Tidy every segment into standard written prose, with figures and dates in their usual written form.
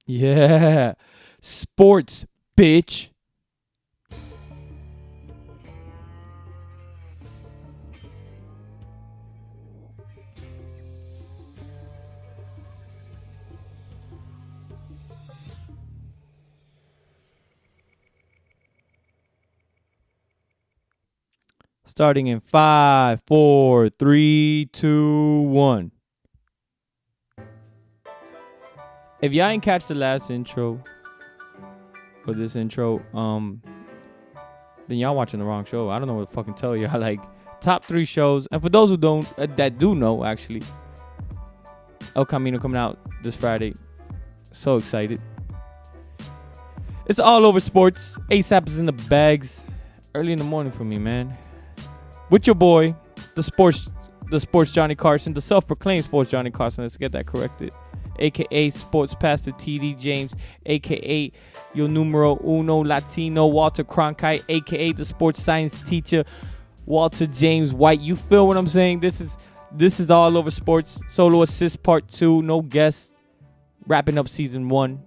Yeah. Sports, bitch. Starting in 5, 4, 3, 2, 1. If y'all ain't catch the last intro or this intro, then y'all watching the wrong show. I don't know what to fucking tell y'all. Like, top 3 shows. And for those who don't, that do know, actually, El Camino coming out this Friday. So excited. It's all over sports. A.S.A.P is in the bags. Early in the morning for me, man. With your boy, the sports Johnny Carson, the self-proclaimed sports Johnny Carson. Let's get that corrected. AKA Sports Pastor TD James, AKA your numero uno Latino Walter Cronkite, AKA the sports science teacher Walter James White. You feel what I'm saying? This is all over sports. Solo assist part 2, no guests. Wrapping up season 1.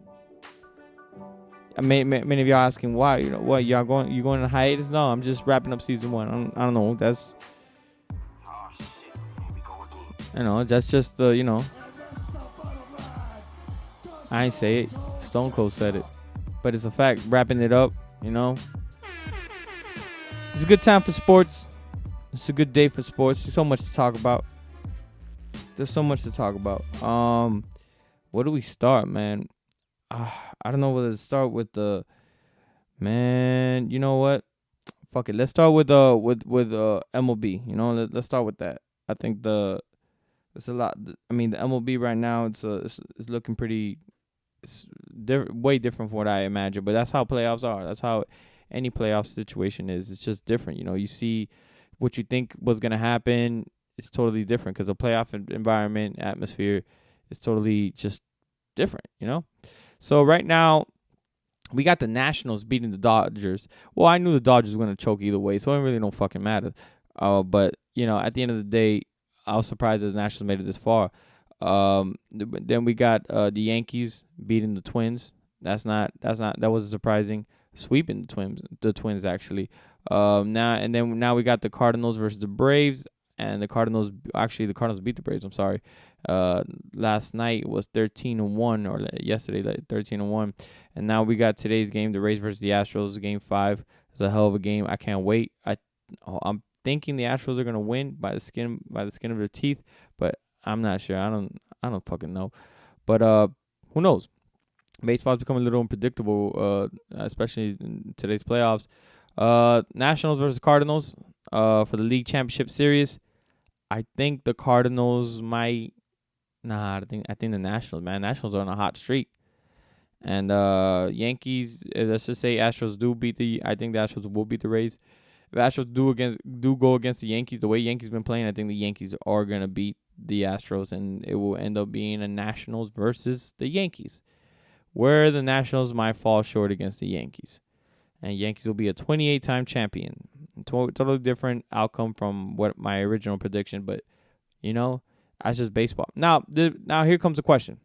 Many of y'all asking why, what you going on a hiatus? No, I'm just wrapping up season 1. I don't know. That's that's just I ain't say it. Stone Cold said it, but it's a fact. Wrapping it up, it's a good time for sports. It's a good day for sports. There's so much to talk about. Where do we start, man? I don't know whether to start with the man. You know what? Fuck it. Let's start with MLB. Let's start with that. I think it's a lot. I mean, the MLB right now it's looking pretty. It's way different from what I imagined, but that's how playoffs are. That's how any playoff situation is. It's just different. You see what you think was gonna happen. It's totally different because the playoff environment, atmosphere is totally just different. So right now, we got the Nationals beating the Dodgers. Well, I knew the Dodgers were going to choke either way, so it really don't fucking matter. But, at the end of the day, I was surprised that the Nationals made it this far. Then we got the Yankees beating the Twins. That wasn't surprising. Sweeping the Twins actually. Now we got the Cardinals versus the Braves. And the Cardinals beat the Braves. I'm sorry. Last night was 13-1, or yesterday 13-1, and now we got today's game, the Rays versus the Astros, Game 5. It's a hell of a game. I can't wait. I'm thinking the Astros are gonna win by the skin of their teeth, but I'm not sure. I don't fucking know. But who knows? Baseball's becoming a little unpredictable, especially in today's playoffs. Nationals versus Cardinals for the league championship series. I think the Cardinals might. I think the Nationals, man. Nationals are on a hot streak. And Yankees, let's just say Astros do beat I think the Astros will beat the Rays. If Astros do go against the Yankees, the way Yankees been playing, I think the Yankees are going to beat the Astros, and it will end up being a Nationals versus the Yankees, where the Nationals might fall short against the Yankees. And Yankees will be a 28-time champion. Totally different outcome from what my original prediction, but that's just baseball. Now here comes the question.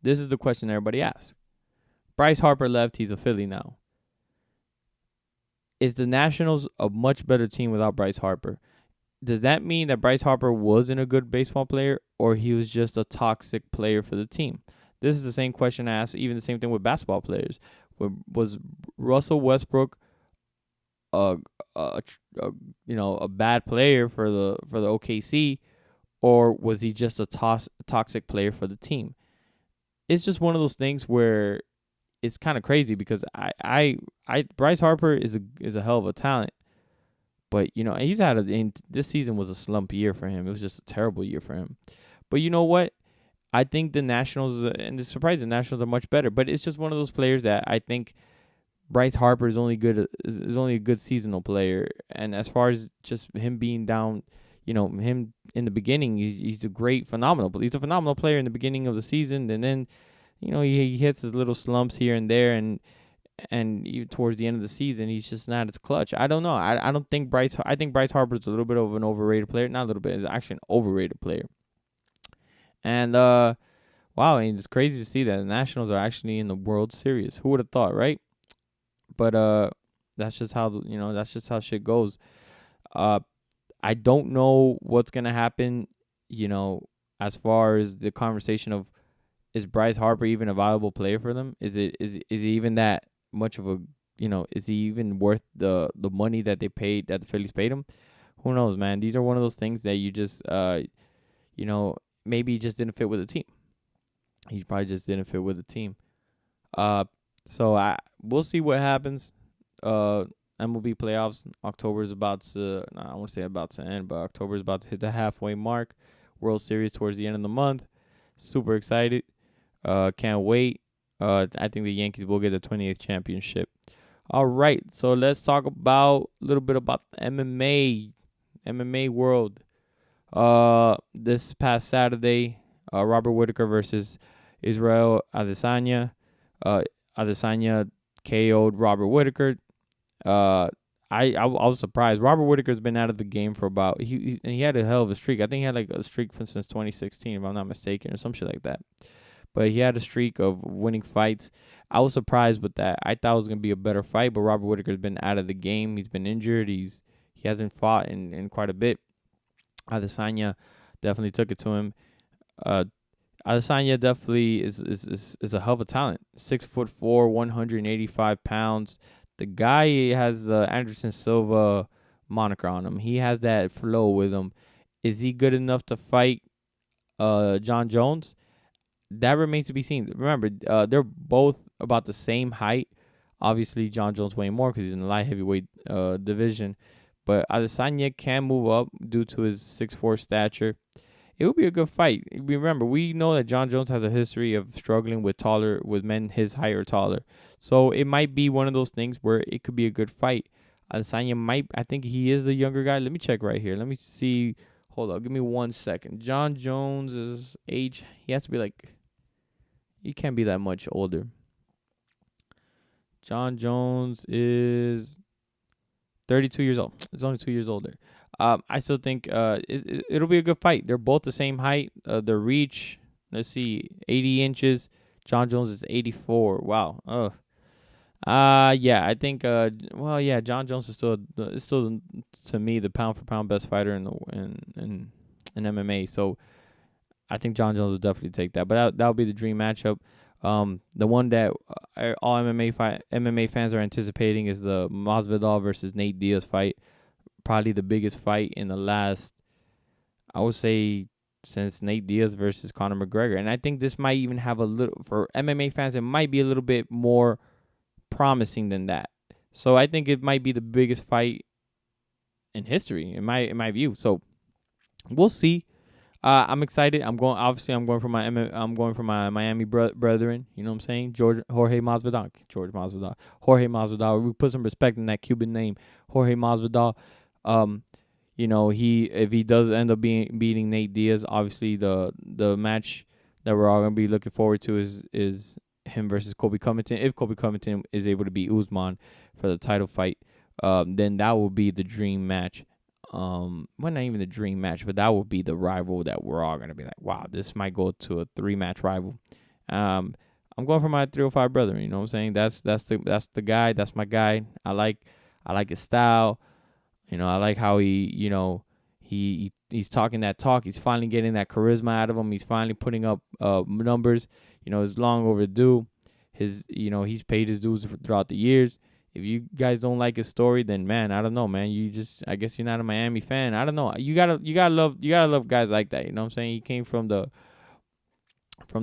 This is the question everybody asks. Bryce Harper left. He's a Philly now. Is the Nationals a much better team without Bryce Harper? Does that mean that Bryce Harper wasn't a good baseball player, or he was just a toxic player for the team? This is the same question I asked, even the same thing with basketball players. Was Russell Westbrook a bad player for the OKC, or was he just a toxic player for the team? It's just one of those things where it's kind of crazy because Bryce Harper is a hell of a talent, but he's this season was a slump year for him. It was just a terrible year for him. But you know what? I think the Nationals, and it's surprising, the Nationals are much better. But it's just one of those players that I think Bryce Harper is only a good seasonal player. And as far as just him being down, him in the beginning, he's a phenomenal player in the beginning of the season, and then he hits his little slumps here and there, and towards the end of the season, he's just not as clutch. I don't know. I think Bryce Harper is a little bit of an overrated player. Not a little bit. He's actually an overrated player. And Wow, and it's crazy to see that the Nationals are actually in the World Series. Who would have thought, right? But that's just how that's just how shit goes. Uh, I don't know what's gonna happen. You know, as far as the conversation of is Bryce Harper even a viable player for them? Is he even that much of a is he even worth the money that they paid that the Phillies paid him? Who knows, man? These are one of those things that you just you know maybe he just didn't fit with the team. He probably just didn't fit with the team. Uh, so we'll see what happens. Uh, MLB playoffs. October is about to. Nah, I won't say about to end, but October is about to hit the halfway mark. World Series towards the end of the month. Super excited. Can't wait. I think the Yankees will get the 28th championship. All right, so let's talk about a little bit about the MMA world. This past Saturday, Robert Whitaker versus Israel Adesanya. Adesanya KO'd Robert Whitaker. I was surprised. Robert Whitaker's been out of the game for about he had a hell of a streak. I think he had like a streak since 2016, if I'm not mistaken, or some shit like that. But he had a streak of winning fights. I was surprised with that. I thought it was gonna be a better fight, but Robert Whitaker's been out of the game. He's been injured. He hasn't fought in quite a bit. Adesanya definitely took it to him. Uh, Adesanya definitely is a hell of a talent. 6'4", 185 pounds. The guy has the Anderson Silva moniker on him. He has that flow with him. Is he good enough to fight Jon Jones? That remains to be seen. Remember, they're both about the same height. Obviously, Jon Jones weighing more because he's in the light heavyweight division. But Adesanya can move up due to his 6'4" stature. It would be a good fight. Remember, we know that Jon Jones has a history of struggling with men his height or taller. So it might be one of those things where it could be a good fight. Adesanya I think he is the younger guy. Let me check right here. Let me see. Hold on, give me 1 second. Jon Jones' age, he has to be like, he can't be that much older. Jon Jones is 32 years old. It's only 2 years older. I still think it'll be a good fight. They're both the same height. The reach, let's see, 80 inches. Jon Jones is 84. Wow. Yeah, I think. Yeah, Jon Jones is still to me the pound for pound best fighter in MMA. So I think Jon Jones will definitely take that. But that'll be the dream matchup. The one that all MMA fans are anticipating is the Masvidal versus Nate Diaz fight. Probably the biggest fight in the last, I would say, since Nate Diaz versus Conor McGregor. And I think this might even have a little, for MMA fans, it might be a little bit more promising than that. So I think it might be the biggest fight in history, in my view. So we'll see. I'm excited. I'm going for my Miami brethren. You know what I'm saying? Jorge Masvidal. Jorge Masvidal. We put some respect in that Cuban name, Jorge Masvidal. If he does end up beating Nate Diaz, obviously the match that we're all gonna be looking forward to is him versus Colby Covington. If Colby Covington is able to beat Usman for the title fight, then that will be the dream match. Well, not even the dream match, but that will be the rival that we're all gonna be like, wow, this might go to a 3-match rival. I'm going for my 305 brother. You know what I'm saying? That's the guy. That's my guy. I like his style. I like how he's talking that talk. He's finally getting that charisma out of him. He's finally putting up numbers. It's long overdue. He's paid his dues throughout the years. If you guys don't like his story, then man, I don't know, man. I guess you're not a Miami fan. I don't know. You gotta love guys like that. You know what I'm saying? He came from the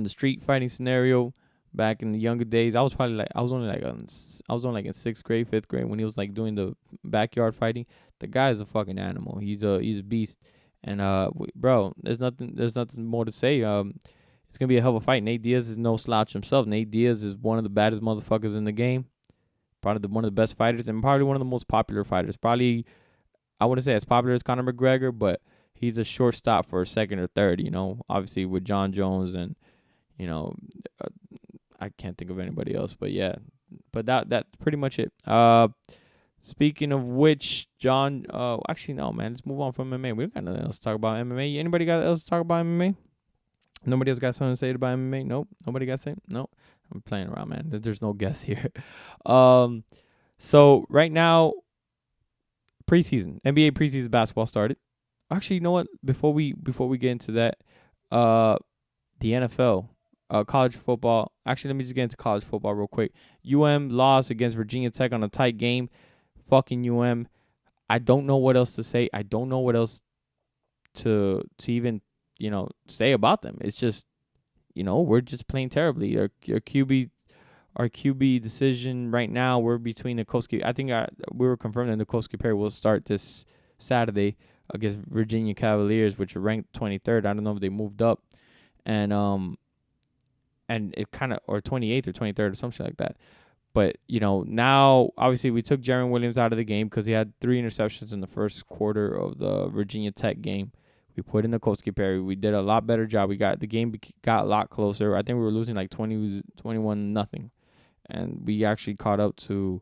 street fighting scenario back in the younger days. I was only like in 6th grade, 5th grade when he was like doing the backyard fighting. The guy is a fucking animal. He's a beast. And bro, there's nothing more to say. It's gonna be a hell of a fight. Nate Diaz is no slouch himself. Nate Diaz is one of the baddest motherfuckers in the game. Probably one of the best fighters and probably one of the most popular fighters. Probably, I wouldn't say as popular as Conor McGregor, but he's a short stop for a second or third. Obviously with Jon Jones and I can't think of anybody else. But yeah, but that's pretty much it. Speaking of which, John, actually no, man, let's move on from MMA. We don't got nothing else to talk about MMA. Anybody got else to talk about MMA? Nobody else got something to say about MMA? Nope. Nobody got something? Nope. I'm playing around, man. There's no guess here. Um, so right now, preseason, NBA preseason basketball started. Actually, you know what? Before we get into that, uh, the NFL, college football. Actually, let me just get into college football real quick. Lost against Virginia Tech on a tight game. Fucking I don't know what else to say. I don't know what else to even say about them. It's just we're just playing terribly. Our QB decision right now, we're between Nikoski. I think we were confirmed that Nikoski Perry will start this Saturday against Virginia Cavaliers, which are ranked 23rd. I don't know if they moved up, and it kind of, or 28th or 23rd or something like that. But now obviously we took Jaron Williams out of the game because he had 3 interceptions in the first quarter of the Virginia Tech game. We put in Nikoski Perry. We did a lot better job. The game got a lot closer. I think we were losing like 21 nothing, and we actually caught up to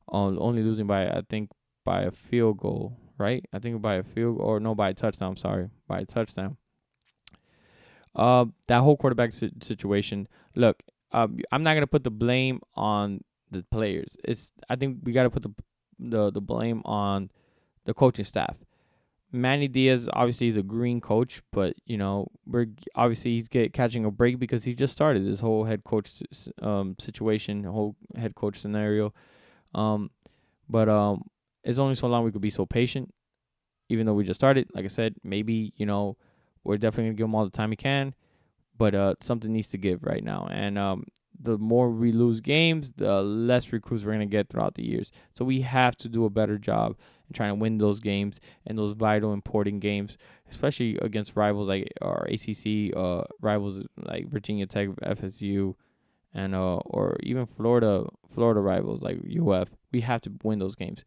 only losing by, I think, by a field goal, right? I think by a field goal, or no, by a touchdown. I'm sorry, by a touchdown. That whole quarterback situation. Look, I'm not gonna put the blame on the players. I think we gotta put the blame on the coaching staff. Manny Diaz obviously is a green coach, but we're obviously he's catching a break because he just started this whole head coach situation, whole head coach scenario. But it's only so long we could be so patient, even though we just started. Like I said, maybe we're definitely gonna give him all the time he can, but something needs to give right now. And the more we lose games, the less recruits we're gonna get throughout the years. So we have to do a better job in trying to win those games and those vital, important games, especially against rivals like our ACC rivals like Virginia Tech, FSU, and or even Florida rivals like UF. We have to win those games.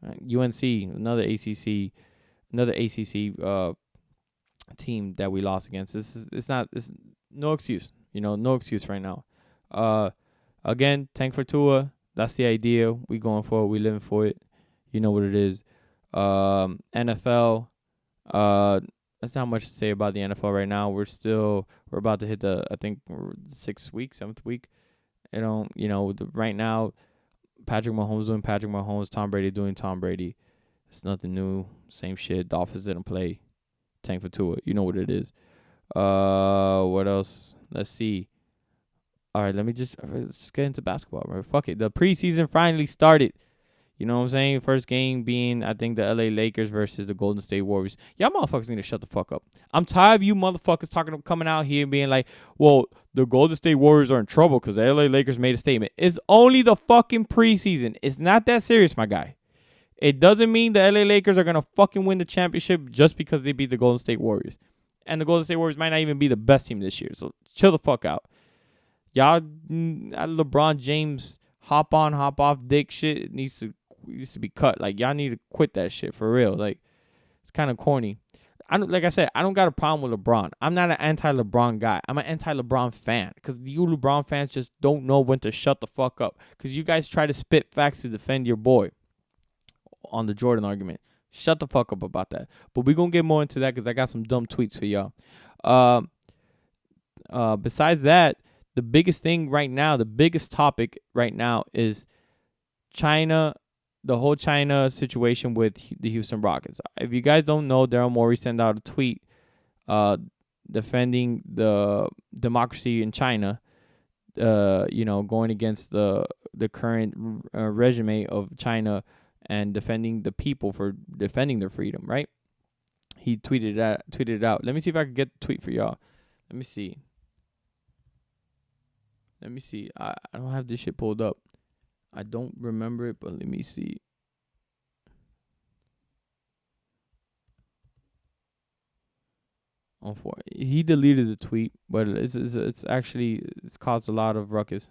UNC, another ACC team that we lost against. It's no excuse. No excuse right now. Again, tank for Tua. That's the idea. We going for it. We living for it. You know what it is. NFL. That's not much to say about the NFL right now. We're about to hit I think 6th week, 7th week. Right now, Patrick Mahomes doing Patrick Mahomes, Tom Brady doing Tom Brady. It's nothing new. Same shit. Dolphins didn't play. Tank for Tua. You know what it is. What else? Let's see. All right, let's get into basketball, bro. Fuck it. The preseason finally started. You know what I'm saying? First game being, I think, the LA Lakers versus the Golden State Warriors. Y'all motherfuckers need to shut the fuck up. I'm tired of you motherfuckers coming out here and being like, well, the Golden State Warriors are in trouble because the LA Lakers made a statement. It's only the fucking preseason. It's not that serious, my guy. It doesn't mean the LA Lakers are going to fucking win the championship just because they beat the Golden State Warriors. And the Golden State Warriors might not even be the best team this year. So chill the fuck out. Y'all, LeBron James hop on, hop off dick shit needs to be cut. Like, y'all need to quit that shit for real. Like, it's kind of corny. Like I said, I don't got a problem with LeBron. I'm not an anti-LeBron guy. I'm an anti-LeBron fan because you LeBron fans just don't know when to shut the fuck up because you guys try to spit facts to defend your boy on the Jordan argument. Shut the fuck up about that. But we're going to get more into that because I got some dumb tweets for y'all. Besides that, the biggest thing right now, the biggest topic right now is China, the whole China situation with the Houston Rockets. If you guys don't know, Daryl Morey sent out a tweet defending the democracy in China, going against the current regime of China and defending the people for defending their freedom, right? He tweeted it out. Let me see if I can get the tweet for y'all. Let me see. I don't have this shit pulled up. I don't remember it, but let me see. He deleted the tweet, but it's caused a lot of ruckus.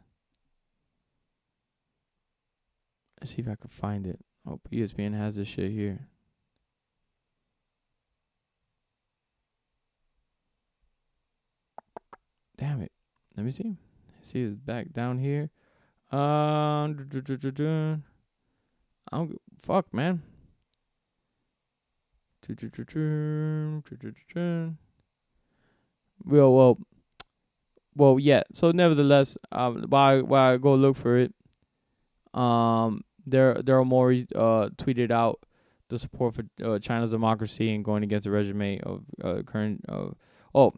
Let's see if I can find it. Oh, ESPN has this shit here. Damn it. Let me see. See, it's back down here. Fuck, man. Yeah. So nevertheless, while I go look for it, Daryl Morey tweeted out the support for China's democracy and going against the regime of current.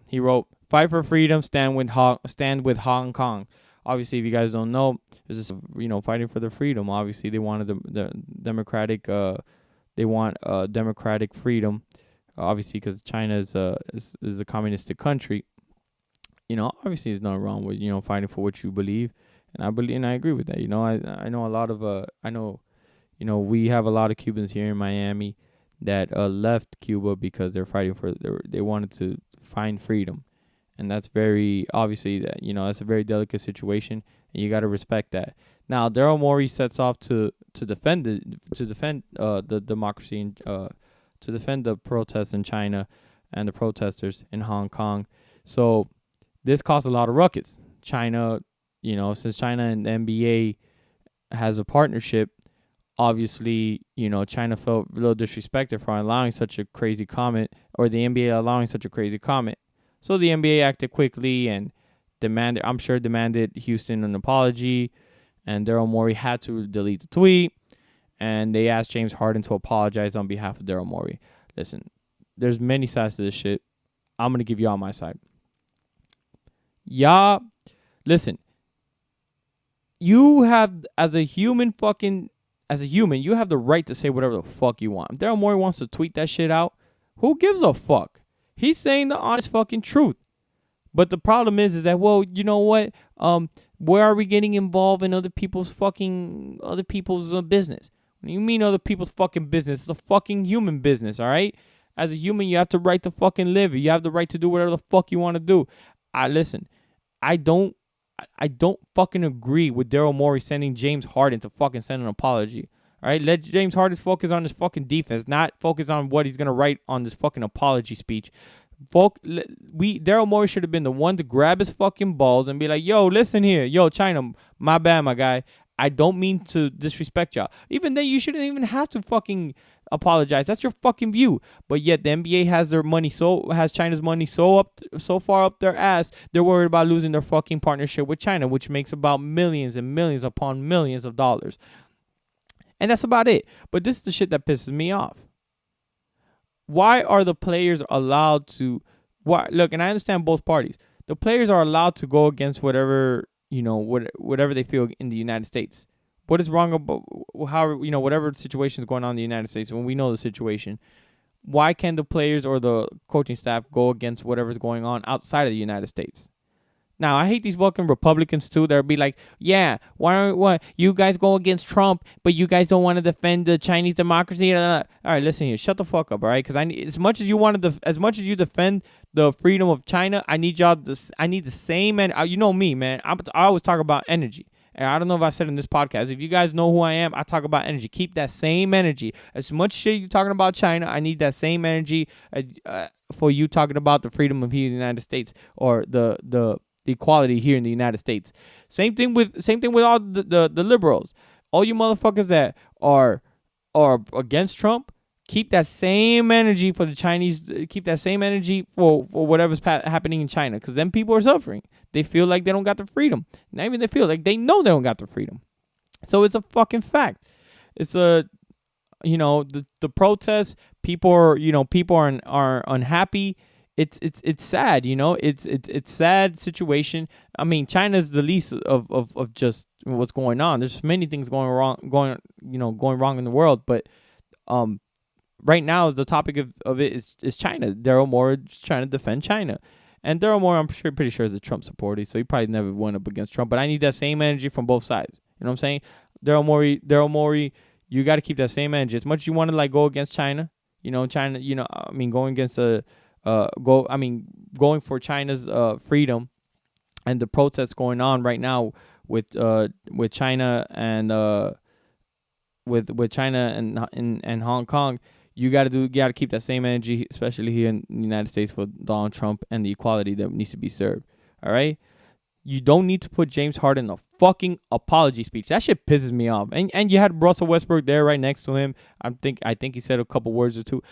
He wrote, "Fight for freedom, stand with Hong Kong." Obviously, if you guys don't know, there's this fighting for the freedom. Obviously, they wanted the democratic. They want democratic freedom. Obviously, because China is a communistic country. Obviously, there's nothing wrong with fighting for what you believe, and I believe and I agree with that. I know a lot of we have a lot of Cubans here in Miami that left Cuba because they're fighting for they wanted to find freedom, and that's very obviously that that's a very delicate situation, and you got to respect that. Now Daryl Morey sets off to defend the democracy and to defend the protests in China and the protesters in Hong Kong. So this caused a lot of ruckus. China, since China and the NBA has a partnership, obviously, China felt a little disrespected for allowing such a crazy comment, or the NBA allowing such a crazy comment. So the NBA acted quickly and demanded Houston an apology, and Daryl Morey had to delete the tweet, and they asked James Harden to apologize on behalf of Daryl Morey. Listen, there's many sides to this shit. I'm going to give y'all my side. Y'all, listen, you have, as a human, you have the right to say whatever the fuck you want. If Daryl Morey wants to tweet that shit out, who gives a fuck? He's saying the honest fucking truth. But the problem is that, well, you know what? Where are we getting involved in other people's business? When you mean other people's fucking business, it's a fucking human business, all right? As a human, you have the right to fucking live. You have the right to do whatever the fuck you want to do. Listen, I don't fucking agree with Daryl Morey sending James Harden to fucking send an apology. All right, let James Harden focus on his fucking defense, not focus on what he's gonna write on this fucking apology speech. Daryl Morey should have been the one to grab his fucking balls and be like, "Yo, listen here, yo, China, my bad, my guy. I don't mean to disrespect y'all. Even then, you shouldn't even have to fucking apologize. That's your fucking view. But yet the NBA has China's money so far up their ass, they're worried about losing their fucking partnership with China, which makes about millions and millions upon millions of dollars. And that's about it. But this is the shit that pisses me off. Why are the players allowed to look, and I understand both parties. The players are allowed to go against whatever they feel in the United States. What is wrong about whatever situation is going on in the United States when we know the situation? Why can't the players or the coaching staff go against whatever's going on outside of the United States? Now, I hate these fucking Republicans too. They'll be like, "Yeah, why you guys go against Trump, but you guys don't want to defend the Chinese democracy?" All right, listen here, shut the fuck up, all right? Because as much as you defend the freedom of China, I need the same. And you know me, man. I always talk about energy. And I don't know if I said in this podcast, if you guys know who I am, I talk about energy. Keep that same energy. As much shit you're talking about China, I need that same energy for you talking about the freedom of here in the United States, or the equality here in the United States. Same thing with all the liberals. All you motherfuckers that are against Trump, keep that same energy for the Chinese. Keep that same energy for whatever's happening in China, because then people are suffering. They feel like they don't got the freedom. Not even they feel like they know they don't got the freedom. So it's a fucking fact. It's the protests. People are unhappy. It's sad. It's sad situation. I mean, China's the least of just what's going on. There's many things going wrong in the world, but right now the topic of it is China. Daryl Morey is trying to defend China. And Daryl Morey, I'm pretty sure is a Trump supporter, so he probably never went up against Trump. But I need that same energy from both sides. You know what I'm saying? Daryl Morey, you got to keep that same energy. As much as you want to go against China, going against going for China's freedom, and the protests going on right now with China and with China and Hong Kong. You got to keep that same energy, especially here in the United States, for Donald Trump and the equality that needs to be served. All right? You don't need to put James Harden in a fucking apology speech. That shit pisses me off. And you had Russell Westbrook there right next to him. I think he said a couple words or two.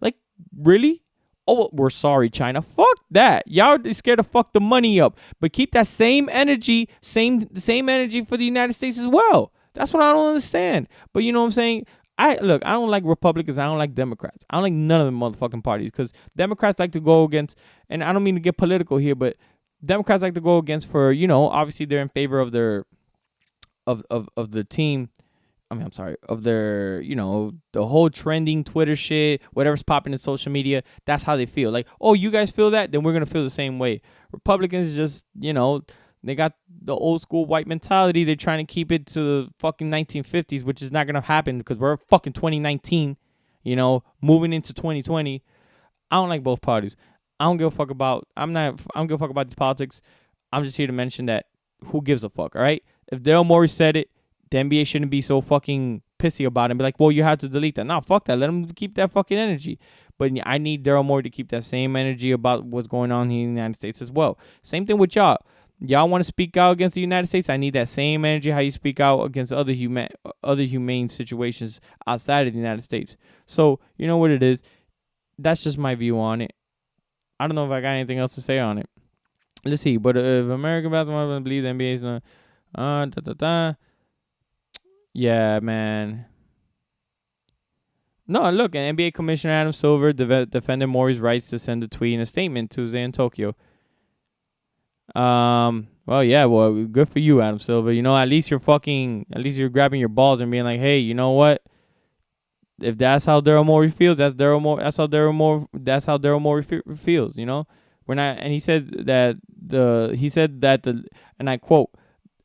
Like, really? oh, we're sorry, China. Fuck that. Y'all scared to fuck the money up. But keep that same energy, same energy for the United States as well. That's what I don't understand. But you know what I'm saying? I don't like Republicans. I don't like Democrats. I don't like none of the motherfucking parties because Democrats like to go against, and I don't mean to get political here, but Democrats like to go against for, obviously they're in favor of their of the team. I'm sorry, of their, the whole trending Twitter shit, whatever's popping in social media. That's how they feel. Like, oh, you guys feel that? Then we're going to feel the same way. Republicans just, they got the old school white mentality. They're trying to keep it to the fucking 1950s, which is not going to happen because we're fucking 2019, moving into 2020. I don't like both parties. I don't give a fuck about, I don't give a fuck about these politics. I'm just here to mention that who gives a fuck, all right? If Daryl Morey said it, the NBA shouldn't be so fucking pissy about it and be like, well, you have to delete that. Nah, fuck that. Let them keep that fucking energy. But I need Daryl Morey to keep that same energy about what's going on here in the United States as well. Same thing with y'all. Y'all want to speak out against the United States? I need that same energy how you speak out against other humane situations outside of the United States. So, you know what it is? That's just my view on it. I don't know if I got anything else to say on it. Let's see. But if American basketball doesn't believe the NBA is not... Yeah, man. No, look, NBA Commissioner Adam Silver defended Morey's rights to send a tweet in a statement Tuesday in Tokyo. Well, good for you, Adam Silver. At least you're grabbing your balls and being like, hey, you know what? If that's how Daryl Morey feels, that's how Daryl Morey feels. We're not. And he said that and I quote,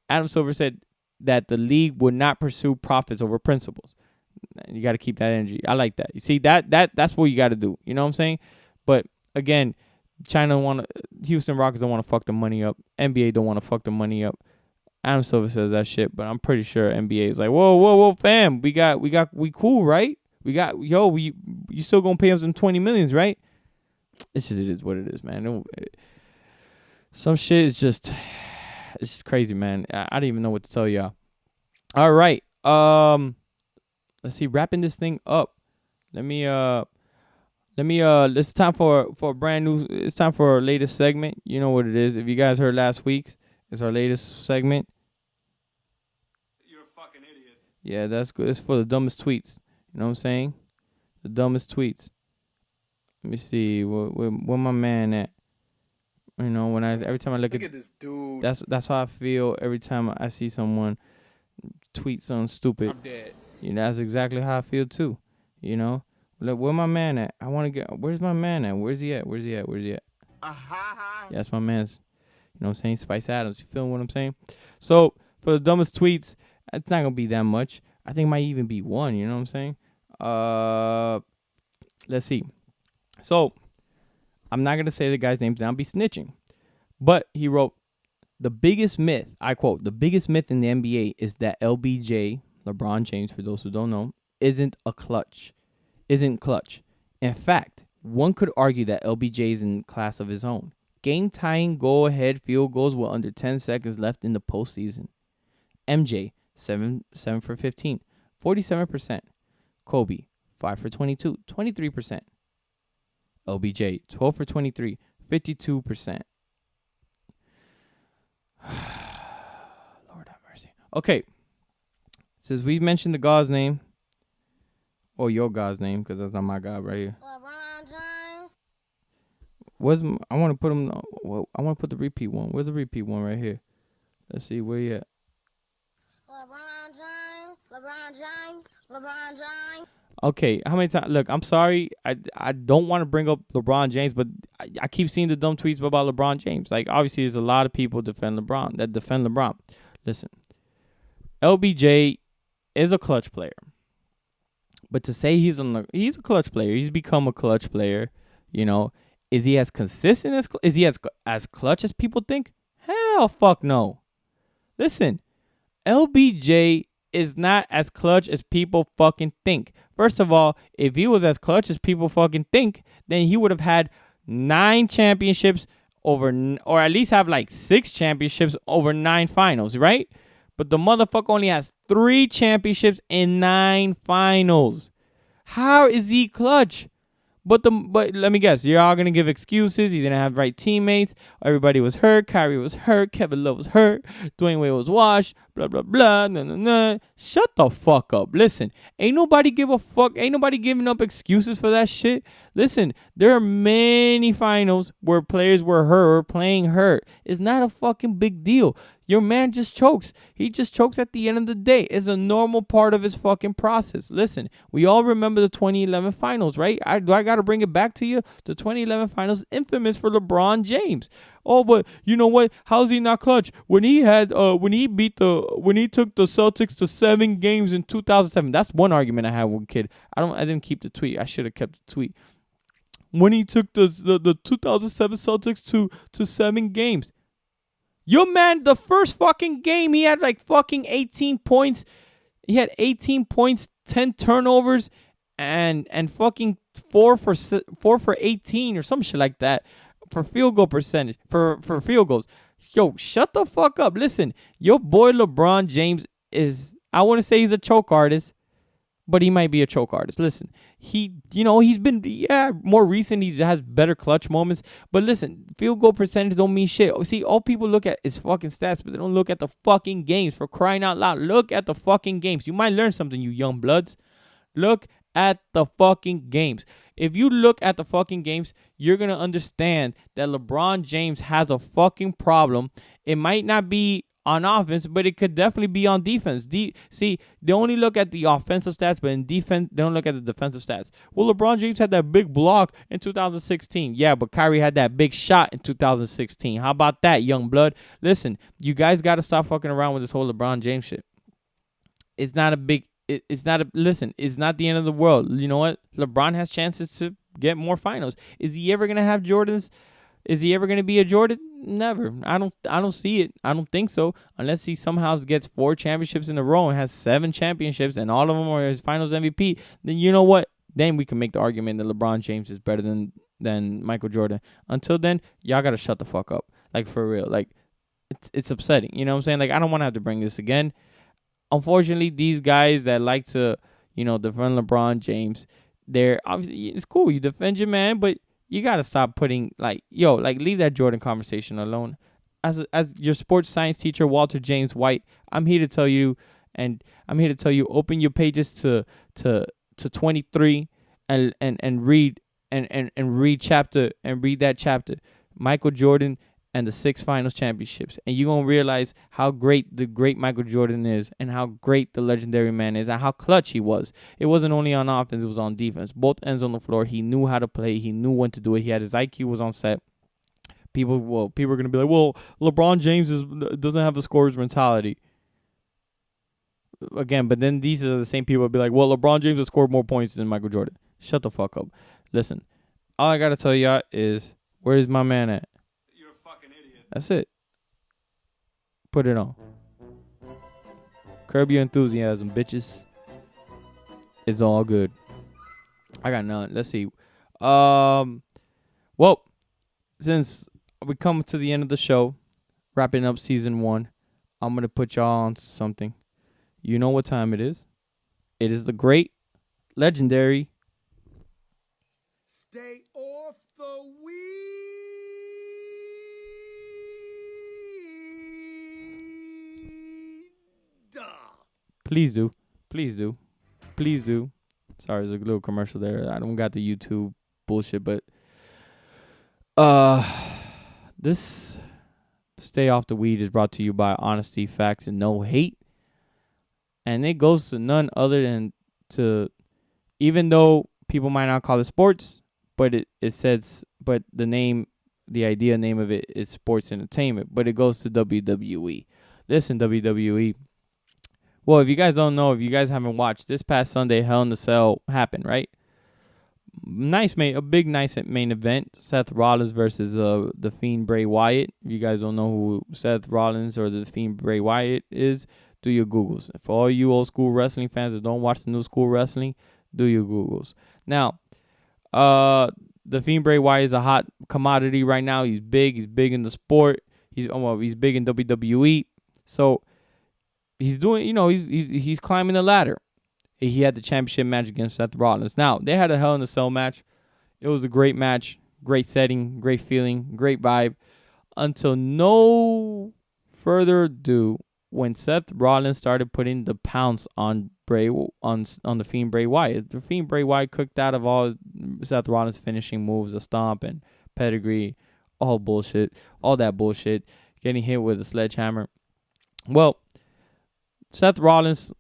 Adam Silver said that the league would not pursue profits over principles. You got to keep that energy. I like that. You see, that's what you got to do. You know what I'm saying? But again, Houston Rockets don't want to fuck the money up. NBA don't want to fuck the money up. Adam Silver says that shit, but I'm pretty sure NBA is like, whoa, fam, we cool, right? You still gonna pay us some $20 million, right? It is what it is, man. Some shit is just. It's just crazy, man. I don't even know what to tell y'all. All right. Let's see. Wrapping this thing up. It's time for a brand new. It's time for our latest segment. You know what it is. If you guys heard last week, it's our latest segment. You're a fucking idiot. Yeah, that's good. It's for the dumbest tweets. You know what I'm saying? The dumbest tweets. Let me see. Where my man at? Every time I look at this dude. That's how I feel every time I see someone tweet something stupid. I'm dead. That's exactly how I feel too. Look, where my man at? I want to get. Where's my man at? Where's he at? Yeah, that's my man's. You know what I'm saying? Spice Adams. You feel what I'm saying? So for the dumbest tweets, it's not gonna be that much. I think it might even be one. You know what I'm saying? Let's see. So. I'm not going to say the guy's name, then I'll be snitching. But he wrote, the biggest myth, I quote, the biggest myth in the NBA is that LBJ, LeBron James, for those who don't know, isn't clutch. In fact, one could argue that LBJ is in class of his own. Game-tying go-ahead field goals with under 10 seconds left in the postseason. MJ, 7 for 15, 47%. Kobe, 5 for 22, 23%. LBJ, 12 for 23, 52%. Lord have mercy. Okay. Since we mentioned the God's name, or your God's name, because that's not my God right here. LeBron James. I want to put him. I want to put the repeat one. Where's the repeat one right here? Let's see where you at. LeBron James. Okay, how many times? Look, I'm sorry. I don't want to bring up LeBron James, but I keep seeing the dumb tweets about LeBron James. Like, obviously, there's a lot of people defend LeBron. Listen, LBJ is a clutch player, but to say he's a clutch player, he's become a clutch player. Is he as consistent is he as clutch as people think? Hell, fuck no. Listen, LBJ is not as clutch as people fucking think. First of all, if he was as clutch as people fucking think, then he would have had 9 championships or at least have like 6 championships over 9 finals, right? But the motherfucker only has 3 championships in 9 finals. How is he clutch? But let me guess, you're all gonna give excuses. You didn't have right teammates. Everybody was hurt. Kyrie was hurt. Kevin Love was hurt. Dwayne Wade was washed. Blah blah blah. Nah, nah, nah. Shut the fuck up. Listen, ain't nobody give a fuck. Ain't nobody giving up excuses for that shit. Listen, there are many finals where players were hurt or playing hurt. It's not a fucking big deal. Your man just chokes. He just chokes at the end of the day. It's a normal part of his fucking process. Listen, we all remember the 2011 finals, right? I got to bring it back to you. The 2011 finals, infamous for LeBron James. Oh, but you know what? How's he not clutch? When he took the Celtics to 7 games in 2007. That's one argument I had with Kid. I didn't keep the tweet. I should have kept the tweet. When he took the 2007 Celtics to 7 games. Your man, the first fucking game, he had like fucking 18 points. He had 18 points, 10 turnovers, and fucking 4 for 18 or some shit like that for field goal percentage, for field goals. Yo, shut the fuck up. Listen, your boy LeBron James is, I want to say he's a choke artist, but he might be a choke artist. Listen, he's been, more recent. He has better clutch moments. But listen, field goal percentage don't mean shit. See, all people look at is fucking stats, but they don't look at the fucking games. For crying out loud, look at the fucking games. You might learn something, you young bloods. Look at the fucking games. If you look at the fucking games, you're going to understand that LeBron James has a fucking problem. It might not be on offense, but it could definitely be on defense. See, they only look at the offensive stats, but in defense, they don't look at the defensive stats. Well, LeBron James had that big block in 2016. Yeah, but Kyrie had that big shot in 2016. How about that, young blood? Listen, you guys got to stop fucking around with this whole LeBron James shit. It's not a big, it's not the end of the world. You know what? LeBron has chances to get more finals. Is he ever going to have Jordans? Is he ever going to be a Jordan? Never. I don't see it. I don't think so. Unless he somehow gets 4 championships in a row and has 7 championships and all of them are his finals MVP, then you know what? Then we can make the argument that LeBron James is better than Michael Jordan. Until then, y'all got to shut the fuck up. Like, for real. Like, it's upsetting. You know what I'm saying? Like, I don't want to have to bring this again. Unfortunately, these guys that like to, defend LeBron James, they're obviously, it's cool. You defend your man, but you got to stop putting, leave that Jordan conversation alone. As your sports science teacher, Walter James White, I'm here to tell you, open your pages to 23 and read that chapter. Michael Jordan and the 6 finals championships. And you're going to realize how great the great Michael Jordan is and how great the legendary man is and how clutch he was. It wasn't only on offense, it was on defense. Both ends on the floor. He knew how to play. He knew when to do it. He had his IQ was on set. People are going to be like, well, LeBron James doesn't have the scorer's mentality. Again, but then these are the same people that be like, well, LeBron James has scored more points than Michael Jordan. Shut the fuck up. Listen, all I got to tell y'all is, where's my man at? That's it. Put it on. Curb your enthusiasm, bitches. It's all good. I got none. Let's see. Well, since we come to the end of the show, wrapping up season 1, I'm going to put y'all on something. You know what time it is. It is the great, legendary. Stay off the weed. Please do. Please do. Please do. Sorry, there's a little commercial there. I don't got the YouTube bullshit, but this Stay Off the Weed is brought to you by Honesty, Facts, and No Hate. And it goes to none other than even though people might not call it sports, but it says, but the idea name of it is sports entertainment, but it goes to WWE. Listen, WWE. Well, if you guys don't know, if you guys haven't watched, this past Sunday, Hell in a Cell happened, right? A big nice main event. Seth Rollins versus the Fiend Bray Wyatt. If you guys don't know who Seth Rollins or the Fiend Bray Wyatt is, do your Googles. For all you old school wrestling fans that don't watch the new school wrestling, do your Googles. Now, the Fiend Bray Wyatt is a hot commodity right now. He's big. He's big in the sport. He's big in WWE. So he's doing, he's climbing the ladder. He had the championship match against Seth Rollins. Now, they had a Hell in a Cell match. It was a great match, great setting, great feeling, great vibe. Until no further ado, when Seth Rollins started putting the pounce on on the Fiend Bray Wyatt. The Fiend Bray Wyatt cooked out of all Seth Rollins' finishing moves, a stomp and pedigree, all bullshit, all that bullshit, getting hit with a sledgehammer. Well, Seth Rollins,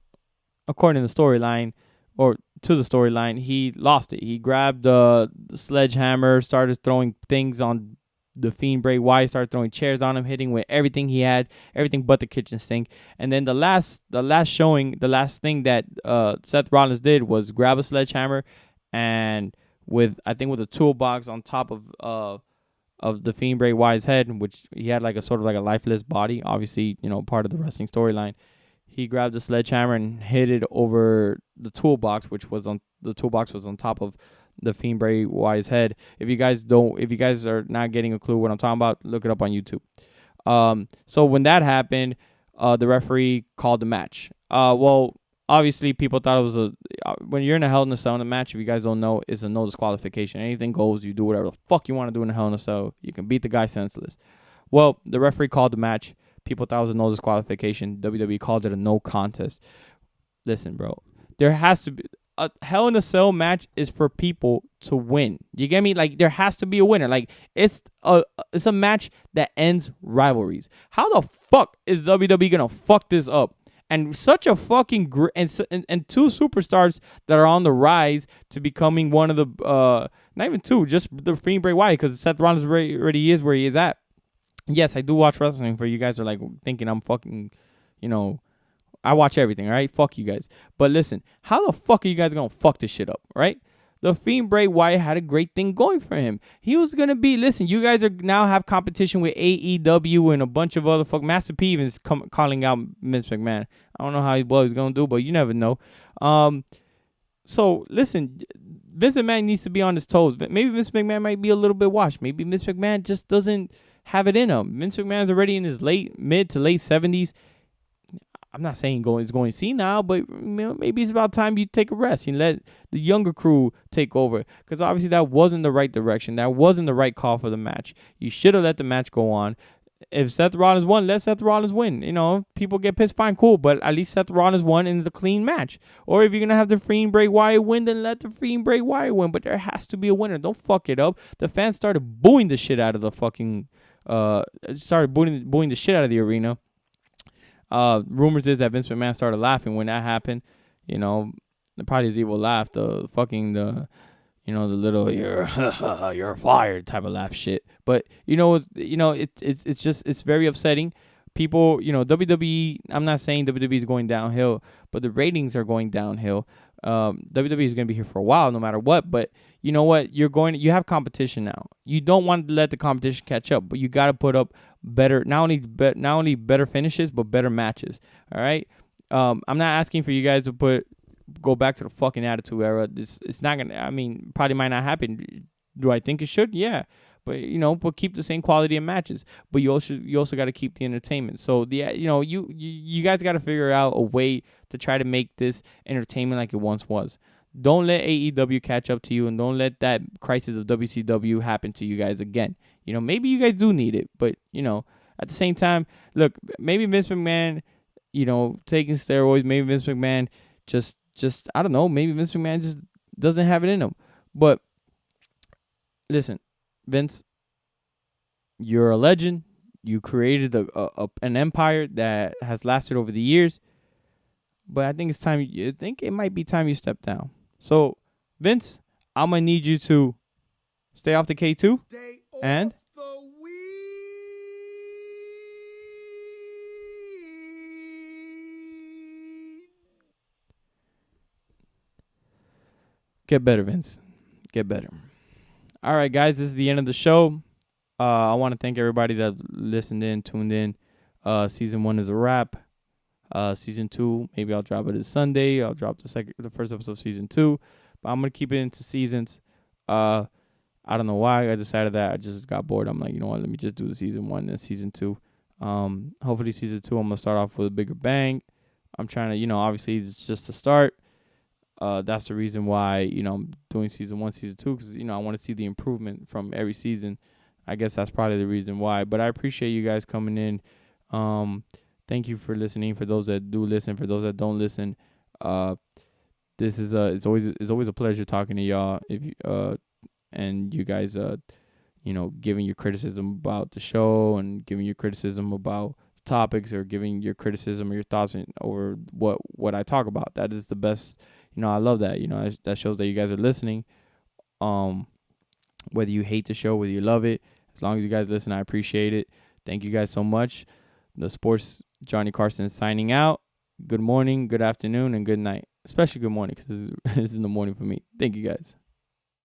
according to the storyline, or to the storyline, he lost it. He grabbed the sledgehammer, started throwing things on the Fiend Bray Wyatt, started throwing chairs on him, hitting with everything he had, everything but the kitchen sink. And then the last thing that Seth Rollins did was grab a sledgehammer, and with a toolbox on top of the Fiend Bray Wyatt's head, which he had like a sort of like a lifeless body, obviously, part of the wrestling storyline. He grabbed the sledgehammer and hit it over the toolbox, was on top of the Fiend Bray Wyatt's head. If you guys are not getting a clue what I'm talking about, look it up on YouTube. So when that happened, the referee called the match. Well, obviously people thought it was when you're in a Hell in a Cell in a match, if you guys don't know, it's a no disqualification. Anything goes. You do whatever the fuck you want to do in a Hell in a Cell. You can beat the guy senseless. Well, the referee called the match. People thought it was a no disqualification. WWE called it a no contest. Listen, bro. There has to be a Hell in a Cell match is for people to win. You get me? Like, there has to be a winner. Like, it's a match that ends rivalries. How the fuck is WWE gonna fuck this up? And such a fucking and two superstars that are on the rise to becoming one of the not even two, just the Fiend Bray Wyatt, because Seth Rollins already is where he is at. Yes, I do watch wrestling. For you guys are like thinking I'm fucking, I watch everything, right? Fuck you guys. But listen, how the fuck are you guys gonna fuck this shit up, right? The Fiend Bray Wyatt had a great thing going for him. He was gonna be. Listen, you guys are now have competition with AEW and a bunch of other fuck. Master P even is calling out Vince McMahon. I don't know how he's gonna do, but you never know. So listen, Vince McMahon needs to be on his toes. Maybe Vince McMahon might be a little bit washed. Maybe Vince McMahon just doesn't have it in him. Vince McMahon's already in his mid to late 70s. I'm not saying he's going senile, but maybe it's about time you take a rest and let the younger crew take over. Because obviously that wasn't the right direction. That wasn't the right call for the match. You should have let the match go on. If Seth Rollins won, let Seth Rollins win. People get pissed, fine, cool. But at least Seth Rollins won and it's a clean match. Or if you're going to have the Fiend Bray Wyatt win, then let the Fiend Bray Wyatt win. But there has to be a winner. Don't fuck it up. The fans started booing the shit out of the fucking... started booing the shit out of the arena. Rumors is that Vince McMahon started laughing when that happened. Probably his evil laugh, the little you're fired type of laugh shit. But it's very upsetting. People, WWE. I'm not saying WWE is going downhill, but the ratings are going downhill. WWE is going to be here for a while, no matter what. But you know what? You have competition now. You don't want to let the competition catch up, but you got to put up better, not only better finishes, but better matches. All right. I'm not asking for you guys to go back to the fucking Attitude Era. It's not gonna. I mean, probably might not happen. Do I think it should? Yeah. But keep the same quality of matches. But you also got to keep the entertainment. So you guys got to figure out a way to try to make this entertainment like it once was. Don't let AEW catch up to you, and don't let that crisis of WCW happen to you guys again. Maybe you guys do need it, but at the same time, look, maybe Vince McMahon, taking steroids. Maybe Vince McMahon just I don't know. Maybe Vince McMahon just doesn't have it in him. But listen, Vince, you're a legend. You created an empire that has lasted over the years. But I think it's time. I think it might be time you step down. So, Vince, I'm gonna need you to stay off the K2 and get better, Vince. Get better. All right, guys, this is the end of the show. I want to thank everybody that listened in, tuned in. Season 1 is a wrap. Season 2, maybe I'll drop it this Sunday. I'll drop the first episode of season 2. But I'm gonna keep it into seasons. I don't know why I decided that. I just got bored. I'm like, you know what? Let me just do the season 1 and season 2. Hopefully season 2, I'm gonna start off with a bigger bang. I'm trying to, obviously it's just a start. That's the reason why, I'm doing season 1, season 2, because, I want to see the improvement from every season. I guess that's probably the reason why. But I appreciate you guys coming in. Thank you for listening. For those that do listen, for those that don't listen, this is it's always a pleasure talking to y'all. If you and you guys giving your criticism about the show and giving your criticism about topics, or giving your criticism or your thoughts over what I talk about. That is the best. I love that. That shows that you guys are listening. Whether you hate the show, whether you love it, as long as you guys listen, I appreciate it. Thank you guys so much. The Sports Johnny Carson is signing out. Good morning, good afternoon, and good night. Especially good morning, because it's in the morning for me. Thank you guys.